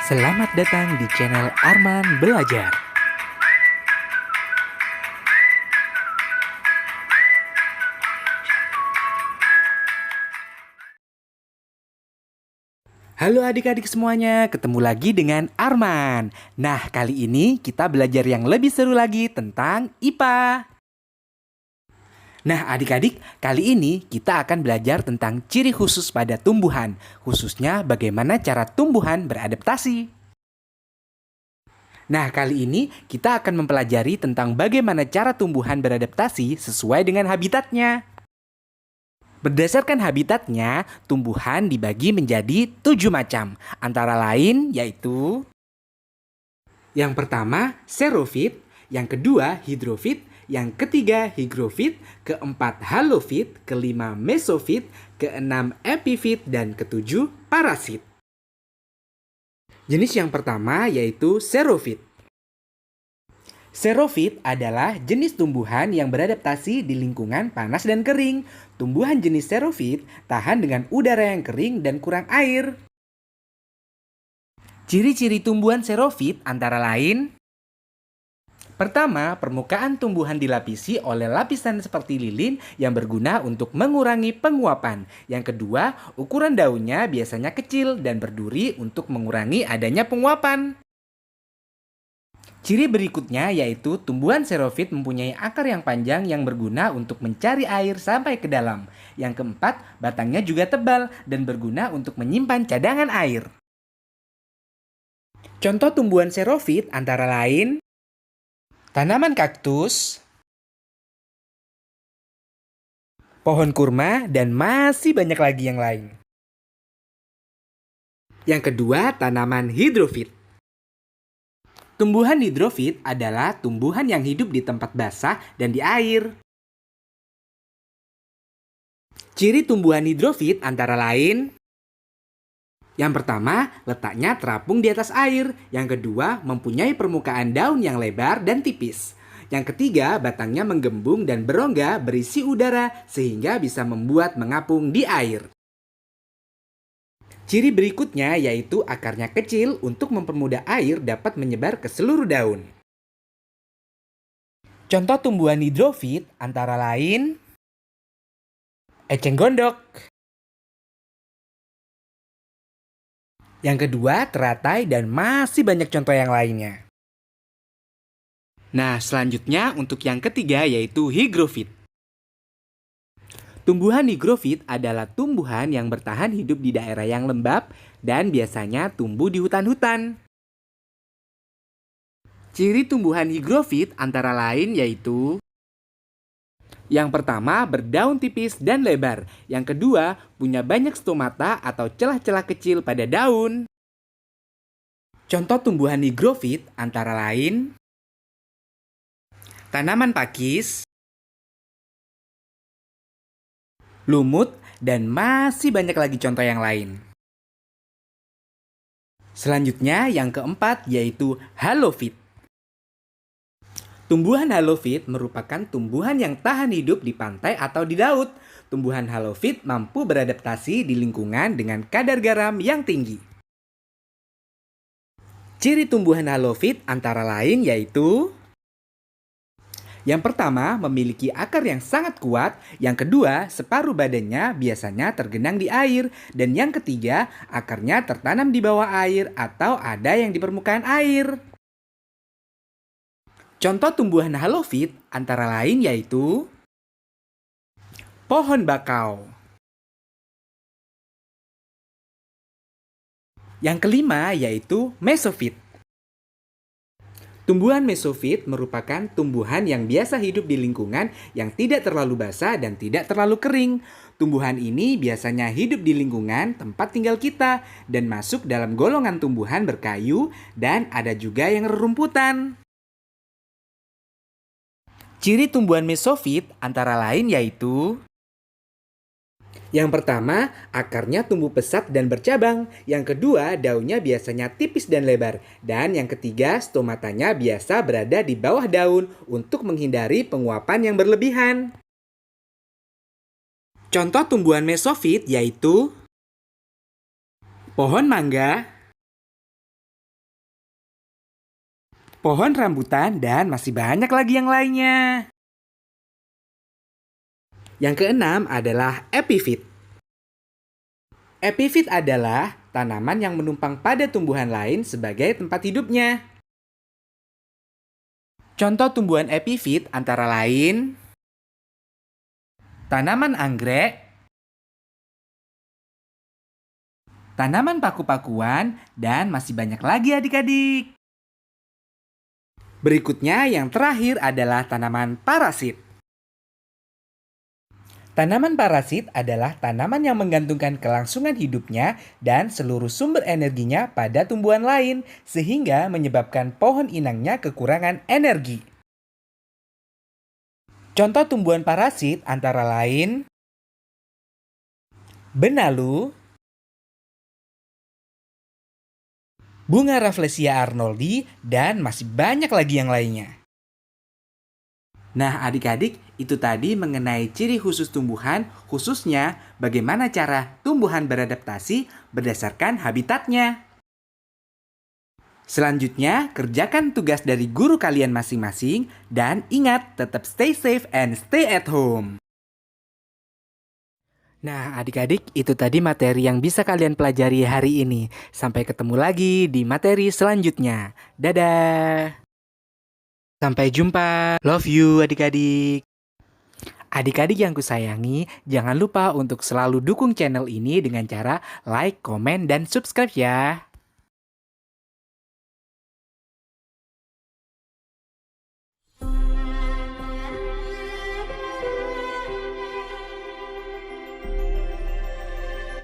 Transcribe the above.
Selamat datang di channel Arman Belajar. Halo adik-adik semuanya, ketemu lagi dengan Arman. Nah, kali ini kita belajar yang lebih seru lagi tentang IPA. Nah, adik-adik, kali ini kita akan belajar tentang ciri khusus pada tumbuhan, khususnya bagaimana cara tumbuhan beradaptasi. Nah, kali ini kita akan mempelajari tentang bagaimana cara tumbuhan beradaptasi sesuai dengan habitatnya. Berdasarkan habitatnya, tumbuhan dibagi menjadi 7 macam. Antara lain yaitu yang pertama, xerofit, yang kedua, hidrofit, yang ketiga, higrofit, keempat, halofit, kelima, mesofit, keenam, epifit, dan ketujuh, parasit. Jenis yang pertama yaitu xerofit. Xerofit adalah jenis tumbuhan yang beradaptasi di lingkungan panas dan kering. Tumbuhan jenis xerofit tahan dengan udara yang kering dan kurang air. Ciri-ciri tumbuhan xerofit antara lain: pertama, permukaan tumbuhan dilapisi oleh lapisan seperti lilin yang berguna untuk mengurangi penguapan. Yang kedua, ukuran daunnya biasanya kecil dan berduri untuk mengurangi adanya penguapan. Ciri berikutnya yaitu tumbuhan xerofit mempunyai akar yang panjang yang berguna untuk mencari air sampai ke dalam. Yang keempat, batangnya juga tebal dan berguna untuk menyimpan cadangan air. Contoh tumbuhan xerofit antara lain tanaman kaktus, pohon kurma, dan masih banyak lagi yang lain. Yang kedua, tanaman hidrofit. Tumbuhan hidrofit adalah tumbuhan yang hidup di tempat basah dan di air. Ciri tumbuhan hidrofit antara lain: yang pertama, letaknya terapung di atas air. Yang kedua, mempunyai permukaan daun yang lebar dan tipis. Yang ketiga, batangnya menggembung dan berongga berisi udara sehingga bisa membuat mengapung di air. Ciri berikutnya yaitu akarnya kecil untuk mempermudah air dapat menyebar ke seluruh daun. Contoh tumbuhan hidrofit antara lain eceng gondok. Yang kedua, teratai, dan masih banyak contoh yang lainnya. Nah, selanjutnya untuk yang ketiga yaitu higrofit. Tumbuhan higrofit adalah tumbuhan yang bertahan hidup di daerah yang lembab dan biasanya tumbuh di hutan-hutan. Ciri tumbuhan higrofit antara lain yaitu yang pertama, berdaun tipis dan lebar. Yang kedua, punya banyak stomata atau celah-celah kecil pada daun. Contoh tumbuhan higrofit antara lain tanaman pakis, lumut, dan masih banyak lagi contoh yang lain. Selanjutnya yang keempat yaitu halofit. Tumbuhan halofit merupakan tumbuhan yang tahan hidup di pantai atau di laut. Tumbuhan halofit mampu beradaptasi di lingkungan dengan kadar garam yang tinggi. Ciri tumbuhan halofit antara lain yaitu yang pertama, memiliki akar yang sangat kuat. Yang kedua, separuh badannya biasanya tergenang di air. Dan yang ketiga, akarnya tertanam di bawah air atau ada yang di permukaan air. Contoh tumbuhan halofit antara lain yaitu pohon bakau. Yang kelima yaitu mesofit. Tumbuhan mesofit merupakan tumbuhan yang biasa hidup di lingkungan yang tidak terlalu basah dan tidak terlalu kering. Tumbuhan ini biasanya hidup di lingkungan tempat tinggal kita dan masuk dalam golongan tumbuhan berkayu dan ada juga yang rerumputan. Ciri tumbuhan mesofit antara lain yaitu yang pertama, akarnya tumbuh pesat dan bercabang. Yang kedua, daunnya biasanya tipis dan lebar. Dan yang ketiga, stomatanya biasa berada di bawah daun untuk menghindari penguapan yang berlebihan. Contoh tumbuhan mesofit yaitu pohon mangga, pohon rambutan, dan masih banyak lagi yang lainnya. Yang keenam adalah epifit. Epifit adalah tanaman yang menumpang pada tumbuhan lain sebagai tempat hidupnya. Contoh tumbuhan epifit antara lain tanaman anggrek, tanaman paku-pakuan, dan masih banyak lagi adik-adik. Berikutnya yang terakhir adalah tanaman parasit. Tanaman parasit adalah tanaman yang menggantungkan kelangsungan hidupnya dan seluruh sumber energinya pada tumbuhan lain, sehingga menyebabkan pohon inangnya kekurangan energi. Contoh tumbuhan parasit antara lain benalu, bunga Rafflesia arnoldi, dan masih banyak lagi yang lainnya. Nah, adik-adik, itu tadi mengenai ciri khusus tumbuhan, khususnya bagaimana cara tumbuhan beradaptasi berdasarkan habitatnya. Selanjutnya, kerjakan tugas dari guru kalian masing-masing dan ingat, tetap stay safe and stay at home. Nah, adik-adik, itu tadi materi yang bisa kalian pelajari hari ini. Sampai ketemu lagi di materi selanjutnya. Dadah! Sampai jumpa. Love you adik-adik. Adik-adik yang kusayangi, jangan lupa untuk selalu dukung channel ini dengan cara like, komen, dan subscribe ya.